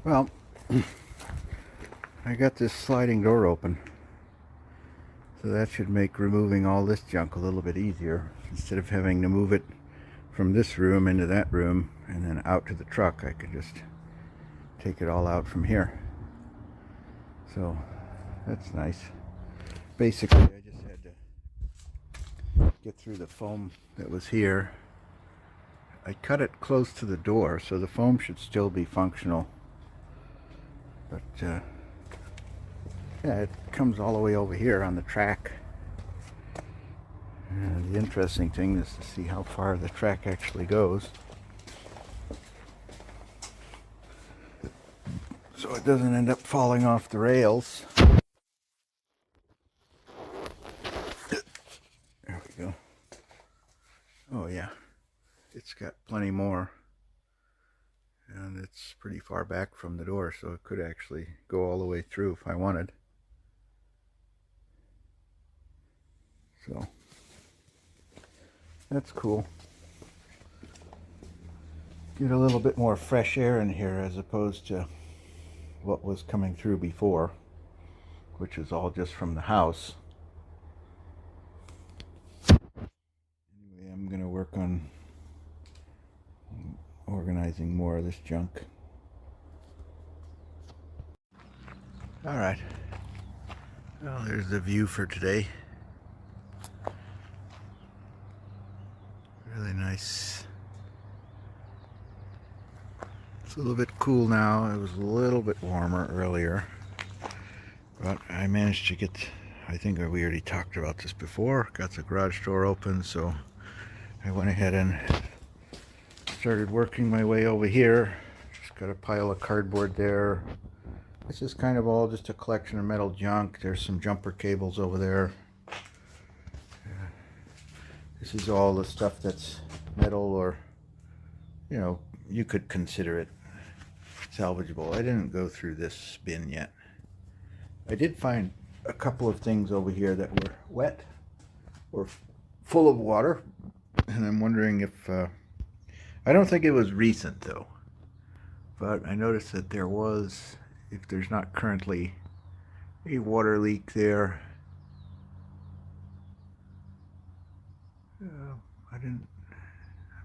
Well, I got this sliding door open, so that should make removing all this junk a little bit easier. Instead of having to move it from this room into that room and then out to the truck, I could just take it all out from here. So that's nice. Basically, I just had to get through the foam that was here. I cut it close to the door, so the foam should still be functional. But yeah, it comes all the way over here on the track. The interesting thing is to see how far the track actually goes, so it doesn't end up falling off the rails. There we go. Oh yeah, it's got plenty more, and it's pretty far back from the door, so it could actually go all the way through if I wanted. So that's cool. Get a little bit more fresh air in here as opposed to what was coming through before, which is all just from the house. Anyway, I'm going to work on organizing more of this junk. Alright, well, there's the view for today. Really nice. It's a little bit cool now. It was a little bit warmer earlier, but I managed to get, I think we already talked about this before, got the garage door open, so I went ahead and started working my way over here. Just got a pile of cardboard there. This is kind of all just a collection of metal junk. There's some jumper cables over there. This is all the stuff that's metal, or, you know, you could consider it salvageable. I didn't go through this bin yet. I did find a couple of things over here that were wet or full of water, and I'm wondering if I don't think it was recent though, but I noticed that there was, if there's not currently a water leak there.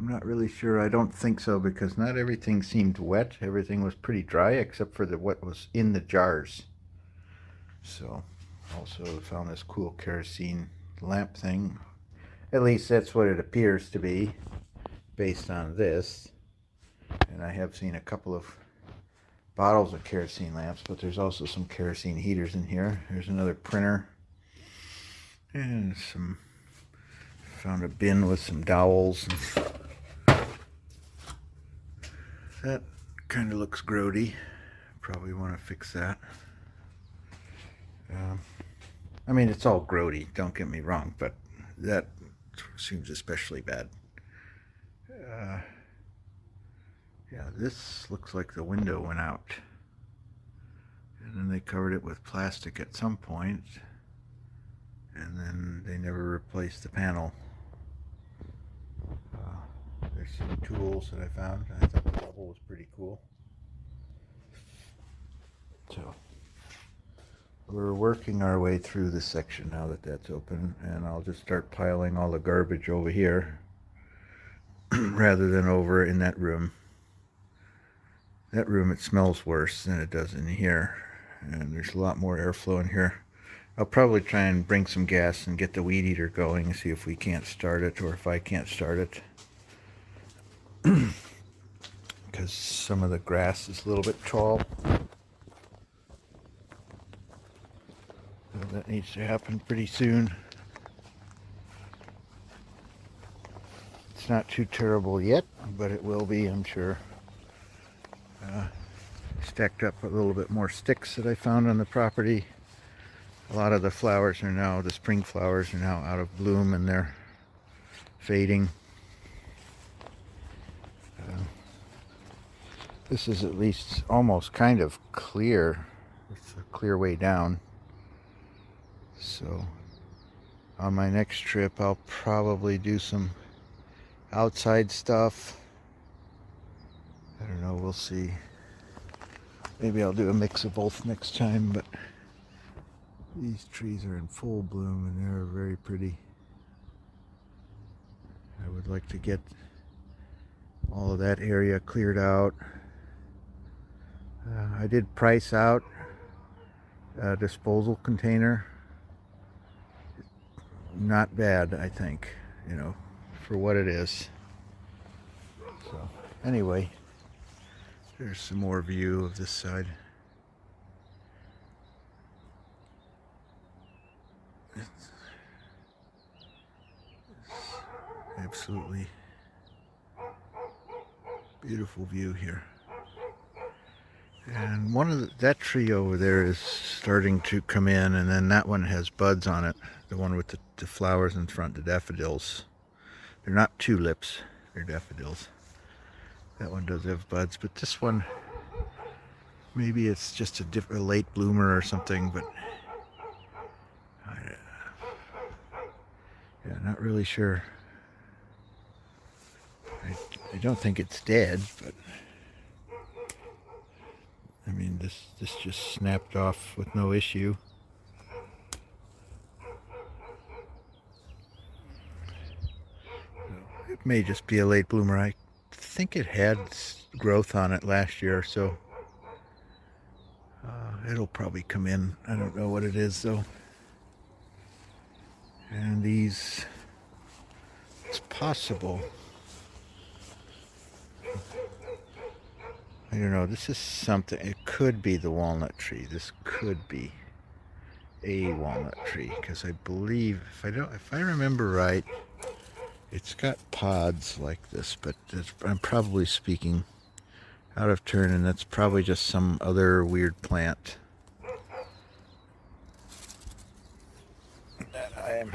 I'm not really sure. I don't think so, because not everything seemed wet. Everything was pretty dry except for what was in the jars. So, also found this cool kerosene lamp thing. At least that's what it appears to be based on this. And I have seen a couple of bottles of kerosene lamps, but there's also some kerosene heaters in here. There's another printer. And found a bin with some dowels. That kind of looks grody. Probably want to fix that. I mean, it's all grody, don't get me wrong, but that seems especially bad. Yeah, this looks like the window went out. And then they covered it with plastic at some point, and then they never replaced the panel. There's some tools that I found. I thought the level was pretty cool. So we're working our way through this section now that that's open, and I'll just start piling all the garbage over here rather than over in that room. That room, it smells worse than it does in here, and there's a lot more airflow in here. I'll probably try and bring some gas and get the weed eater going and see if we can't start it, or if I can't start it. Because some of the grass is a little bit tall. So that needs to happen pretty soon. It's not too terrible yet, but it will be, I'm sure. Stacked up a little bit more sticks that I found on the property. A lot of the flowers are now, the spring flowers are now out of bloom, and they're fading. This is at least almost kind of clear. It's a clear way down. So on my next trip, I'll probably do some outside stuff. I don't know, we'll see. Maybe I'll do a mix of both next time, but these trees are in full bloom and they're very pretty. I would like to get all of that area cleared out. I did price out a disposal container. Not bad, I think, you know, for what it is. So anyway, there's some more view of this side. It's absolutely beautiful view here. And one of that tree over there is starting to come in, and then that one has buds on it. The one with the flowers in front, the daffodils. They're not tulips, they're daffodils. That one does have buds, but this one, maybe it's just a late bloomer or something, but yeah, not really sure. I don't think it's dead, but I mean, this just snapped off with no issue. It may just be a late bloomer. I think it had growth on it last year, so it'll probably come in. I don't know what it is though. And these, it's possible. I don't know, this is something, it could be the walnut tree. This could be a walnut tree, because I believe, if I remember right, it's got pods like this, but I'm probably speaking out of turn, and that's probably just some other weird plant that I'm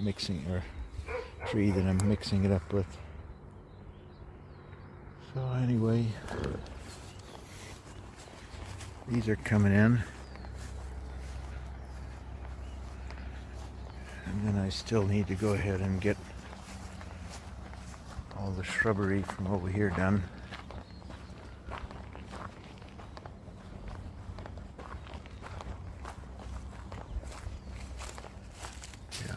mixing, or tree that I'm mixing it up with. So anyway, these are coming in, and then I still need to go ahead and get all the shrubbery from over here done. Yeah,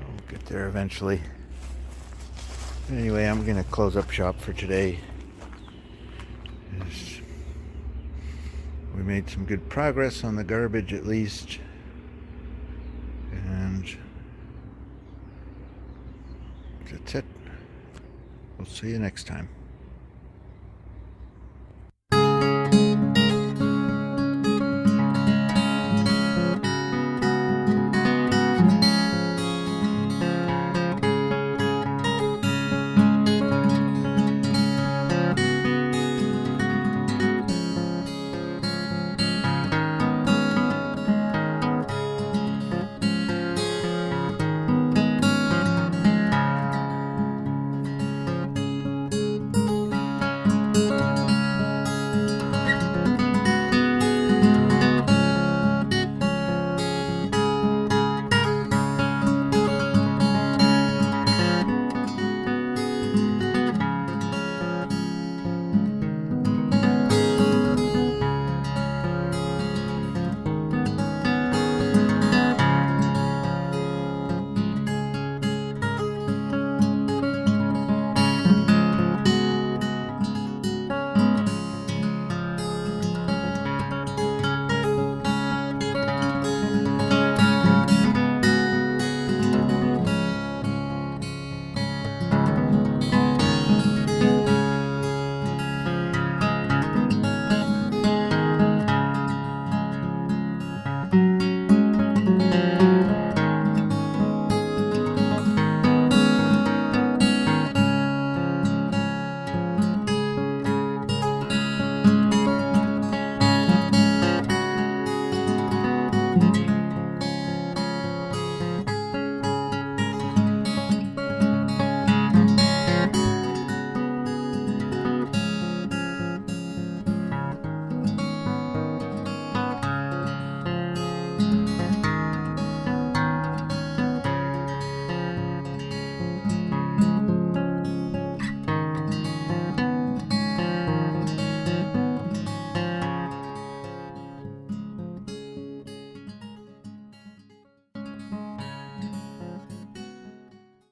I'll get there eventually. Anyway, I'm gonna close up shop for today. We made some good progress on the garbage at least, and that's it. We'll see you next time.